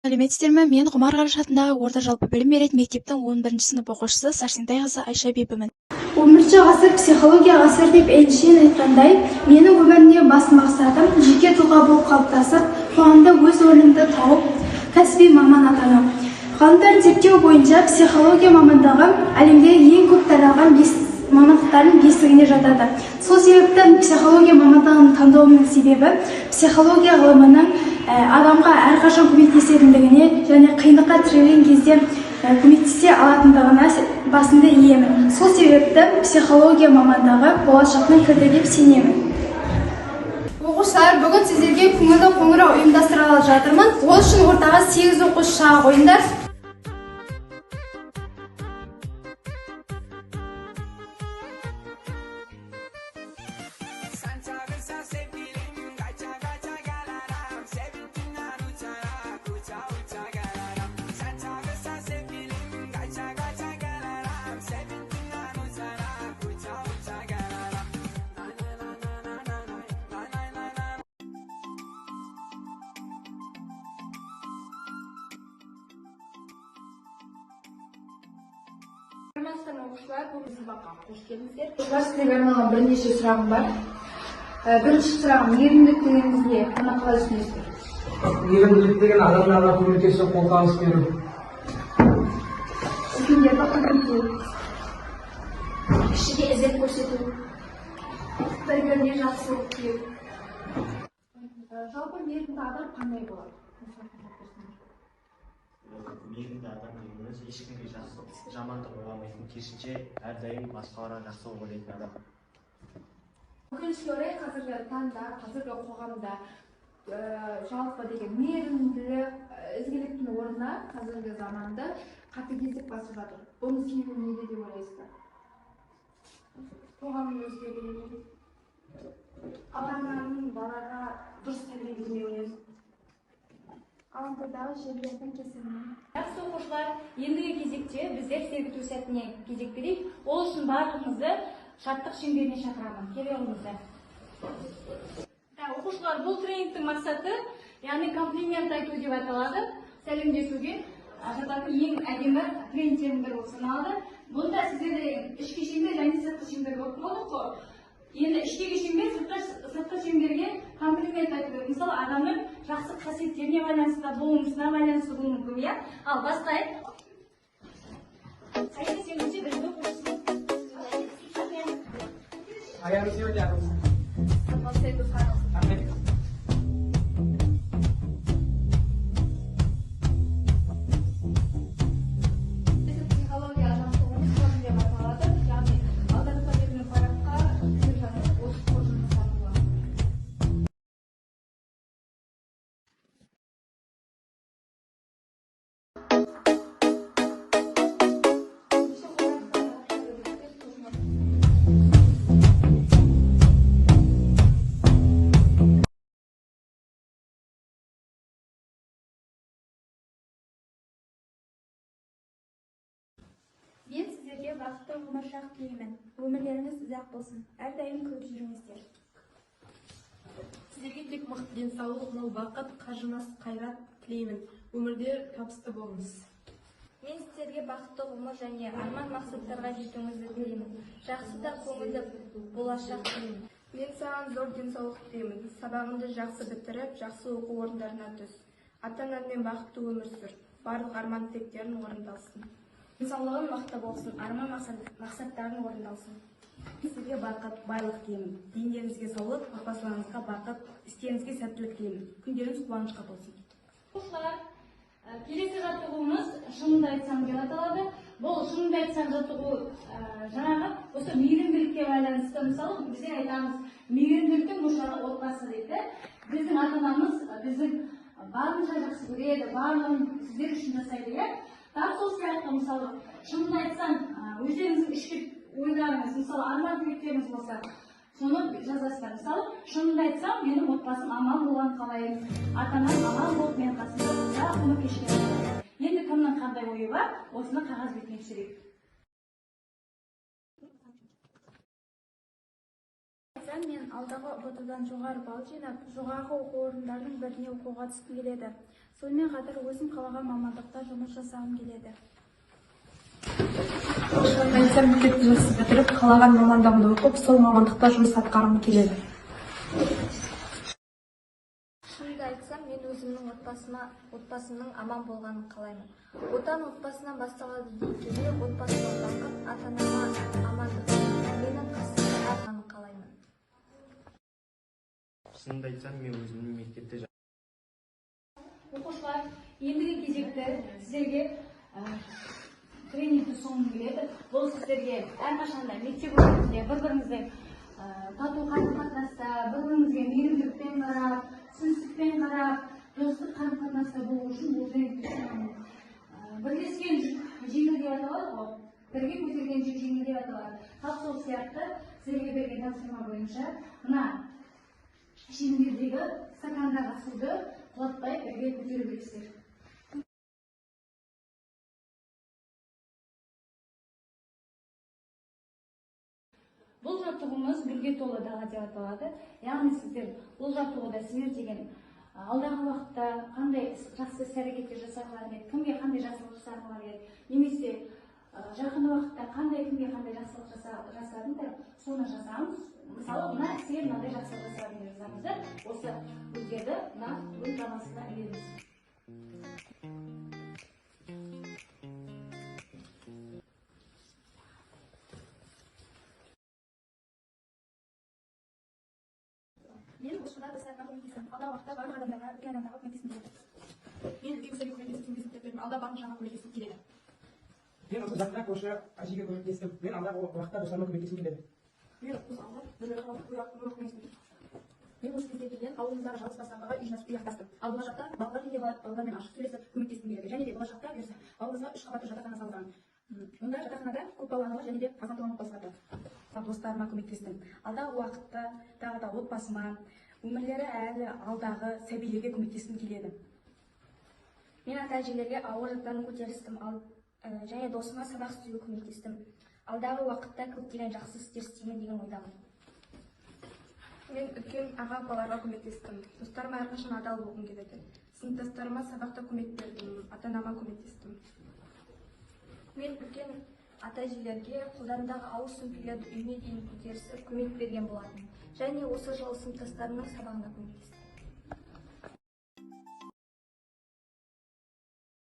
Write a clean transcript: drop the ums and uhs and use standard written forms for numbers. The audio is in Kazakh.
Сәлеметсіздер ме? Мен Ғұмар Қараш атындағы орта жалпы білім беретін мектептің 11 сынып оқушысы Сәрсентай қызы Айша Бибімін. 11 ғасыр психология ғасыр деп Эйнштейн айтқандай, менің өмірімде басты мақсатым жеке тұлға болып қалыптасып, қоғамда өз орнымды тауып, кәсіби маман атану. Ғалымдар зерттеу бойынша психология мамандығы әлемдегі ең көп таралған мамандықтардың бестігіне жатады. Сол себепті психология мамандығын таңдауымның себебі психология ғылымының адамға әрқашан көмектесетіндігіне және қиындыққа тірелген кезде көмектесе алатындығына басымды иемін. Сол себепті психология мамандығы болашақтың кілті деп сенемін. Оқушылар, бүгін сіздерге көңілді қоңырау ұйымдастырғалы жатырмын. Ол үшін ортаға 8 оқушы шыға қойыңдар. Сіздерге арналған бірнеше сұрағым бар. Бірінші сұрағым, мейірімділік дегенімізге қана қалай түсінесіздер? Мейірімділік деген адамдарға көмектесіп қолғабыс беру. Екінші, бақыт кішіге ізет көрсету, бір-біріне жақсылық тілеу. Жалпы мейірімді адам қандай болады? Мейірімді адам дегеніміз ешкімге жамандық ойламайтын, керісінше әрдайым басқаларға жақсылық ойлайтын адам. Өкінішке орай қазіргі таңда, қазіргі қоғамда жалпы деген мейірімділік, ізгіліктің орнына қазіргі заманда қатыгездік басып жатыр. Бұның себебі неде деп ойлайсыздар? Қоғамның өзгеруі, ата-ананың балаға дұрыс тәрбие бермеуі, Ғаламтордағы желілердің кесірінен. Жақсы оқушылар, ендігі кезекте біздер сергіту сәтіне кезек берейік. Ол үшін барлығыңызды шаттық шеңберіне шақырамын. Келе олыңыздар. Оқушылар, бұл тренингтің мақсаты, яғни комплимент айту деп аталады. Сәлемдесуге жататын ең әдемі тренингтердің бірі болып саналады. Бұнда сіздерде ішкі шеңбер және сыртқы шеңбер болып болдық қой. Енді іштегі шеңбер сыртқы шеңберге комплимент айту керек. Мысалы, адамның жақсы қасиеттеріне байланысты, болмысына байланысты болуы мүмкін, иә? Ал бастайық. Айша, сен өте бір оқушысың. Аяғы сегодня. Мен сіздерге бақытты ғұмыр тілеймін. Өмірлеріңіз ұзақ болсын. Әрдайым күліп жүріңіздер. Сіздерге тек мықты денсаулық, мол бақыт, қажымас қайрат тілеймін. Өмірде табысты болыңыз. Мен сіздерге бақытты ғұмыр және арман мақсаттарға жетуіңізді тілеймін. Жақсы да көңілді болашақ тілеймін. Мен саған зор денсаулық тілеймін. Сабағыңды жақсы бітіріп, жақсы оқу орындарына түс. Ата-анаңмен бақытты өмір сүр. Барлық арман тілектерің орындалсын. Денсаулығың мықты болсын, арман мақсаттарың орындалсын. Сізге бақыт, байлық тілеймін. Деніңізге саулық, отбасыларыңызға бақыт, істеріңізге сәттілік тілеймін. Күндеріңіз қуанышқа толсын. Оқушылар, келесі жаттығуымыз шынымды айтсам деп аталады. Бұл шынымды айтсам жаттығу жаңағы осы мейірімділікке байланысты. Мысалы, біздер айтамыз, мейірімділіктің ошағы отбасы дейді. Біздің ата-анамыз біздің барынша жақсы көреді, барлығын сіздер үшін жасайды, иә? Тап сол сияқты, мысалы, шынымды айтсам, өздеріңіздің ішкі ойларыңыз, мысалы, арман тілектеріңіз болса, соны жазасыздар. Мысалы, шынымды айтсам, менің отбасым аман болғанын қалаймын. Ата-анам аман болып мен қасымда болса, күні кешкен. Енді кімнің қандай ойы бар, осыны қағаз бетіне түсірейік. Мен алдағы ұбт-дан жоғары балл жинап, жоғарғы оқу орындарының біріне оқуға түскім келеді. Сонымен қатар өзім қалаған мамандықта жұмыс жасағым келеді. Шынын айтсам, мектепті жақсы бітіріп, қалаған мамандығымды оқып, сол мамандықта жұмыс атқарғым келеді. Шынымды айтсам, мен өзімнің отбасымның аман болғанын қалаймын. Отан отбасынан басталады дей келе, отбасыма бақыт, ата-анама амандық, менің қасымда әрқанын қалаймын. Шынымды айтсам, мен өзімнің мектепте Оқушылар, ендігі кезекті сіздерге тренингті соңын келеді. Бұл сіздерге әрқашанда мектеп өмірінде бір-біріңізбен тату қарым-қатынаста, бір-біріңізге мейірімділікпен қарап, түсіністікпен қарап, достық қарым-қатынаста болу үшін бұл тренингті ұсынамын. Бірлескен жеңіл деп аталады ғой, бірге көтерген жүк жеңіл деп аталады. Тап сол сияқты сіздерге берген тапсырма бойынша мына шеңбердегі стакандағы суды құлатпай бірге көтеру керексіздер. Бұл жаттығуымыз гүлге толы дала деп аталады. Яғни сіздер бұл жаттығуда сіздер деген алдағы уақытта қандай жақсы іс-әрекеттер жасағыларың еді, кімге қандай жақсылық жасағыларың еді, немесе жақын уақытта кімге қандай жақсылық жасадыңдар, соны жазамыз. Мысалы, мына сіздер мынандай жақсылық жасадыңдар жазамыз да, осы гүлдерді мына гүл дамасына ілеміз. Мен осында достарыма көмектестім. Алдағы уақытта барлық адамдарға үлкен адамдарға көмектескім келеді. Мен үлкен кісілерге көмектескім келеді. Алда барынша көмектескім келеді. Мен осы жақында көрші әжеге көмектестім. Мен алдағы уақытта достарыма көмектескім келеді. Мен осы алда мен осы кезде келген ауылымыздағы жалғыз бастағанға үй аяқтастым. Ал болашақта балалар үйінде балалармен ашық сөйлесіп көмектескім келеді. Және де болашақта бұйырса ауылымызға 3 қабатты жатақхана салдырамын. Онда жатақханада көп балалы және де аз қамтылған отбасылар бар. Достарыма көмектестім. Алдағы уақытта тағы да отбасыма, өмірлері әлі алдағы сәбилерге көмектескім келеді. Мен ата-әжелерге ауыр жүктерін көтерістім, және досыма сабақ істеуге көмектестім. Алдағы уақытта көптеген жақсы істер істеймін деген ойдамын. Мен үлкен аға-апаларға көмектестім. Достарыма әрқашан адал болғым келеді. Сыныптастарыма сабақта көмек бердім, ата-анама көмектестім. Мен үлкен ата-әжелерге қолдарындағы ауыр сөмкелерді үйіне дейін көтерісіп көмек берген болатын. Және осы жылы сыныптастарымның сабағына көмектестім.